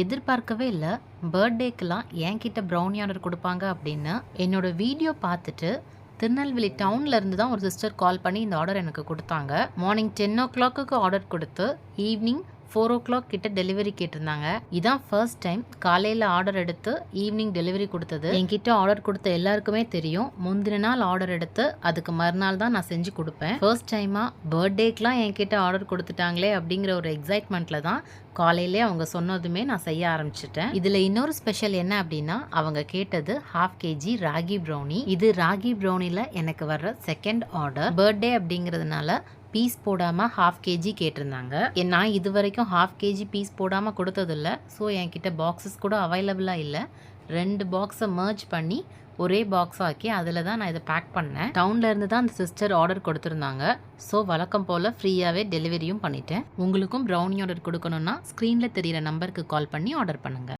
எதிர்பார்க்கவே இல்ல. பர்த்டேக்குலாம் என்கிட்ட ப்ரௌனி ஆர்டர் குடுப்பாங்க அப்படின்னு. என்னோட வீடியோ பார்த்துட்டு திருநெல்வேலி டவுன்ல இருந்து தான் ஒரு சிஸ்டர் கால் பண்ணி இந்த ஆர்டர் எனக்கு குடுத்தாங்க. மார்னிங் 10:00க்கு ஆர்டர் குடுத்து, ஈவினிங் 4:00 கிட்ட டெலிவரி கேட்டிருந்தாங்க. இதான் ஃபர்ஸ்ட் டைம் காலையில ஆர்டர் எடுத்து ஈவினிங் டெலிவரி குடுத்தது. என்கிட்ட ஆர்டர் குடுத்த எல்லாருக்குமே தெரியும். முந்தின நாள் ஆர்டர் எடுத்து அதுக்கு மறுநாள் தான் நான் செஞ்சு குடுப்பேன். ஃபர்ஸ்ட் டைமா பர்த்டேக்குலாம் என்கிட்ட ஆர்டர் குடுத்துட்டாங்களே அப்படிங்கிற ஒரு எக்ஸைட்மெண்ட்ல தான் காலையிலே அவங்க சொன்னதுமே நான் செய்ய ஆரம்பிச்சிட்டேன். இதுல இன்னொரு ஸ்பெஷல் என்ன அப்படின்னா, அவங்க கேட்டது 1/2 kg ராகி ப்ரௌனி. இது ராகி ப்ரௌனில எனக்கு வர்ற செகண்ட் ஆர்டர். பர்த்டே அப்படிங்கிறதுனால பீஸ் போடாம 1/2 kg கேட்டிருந்தாங்க. நான் இது வரைக்கும் 1/2 kg பீஸ் போடாம கொடுத்ததில்ல. ஸோ என்கிட்ட பாக்ஸஸ் கூட அவைலபிளாக இல்லை. 2 பாக்ஸை மர்ஜ் பண்ணி ஒரே பாக்ஸ் ஆக்கி அதில் தான் நான் இதை பேக் பண்ணேன். டவுன்ல இருந்து தான் அந்த சிஸ்டர் ஆர்டர் கொடுத்துருந்தாங்க. ஸோ வழக்கம் போல் ஃப்ரீயாகவே டெலிவரியும் பண்ணிட்டேன். உங்களுக்கும் ப்ரௌனி ஆர்டர் கொடுக்கணும்னா ஸ்க்ரீனில் தெரியிற நம்பருக்கு கால் பண்ணி ஆர்டர் பண்ணுங்கள்.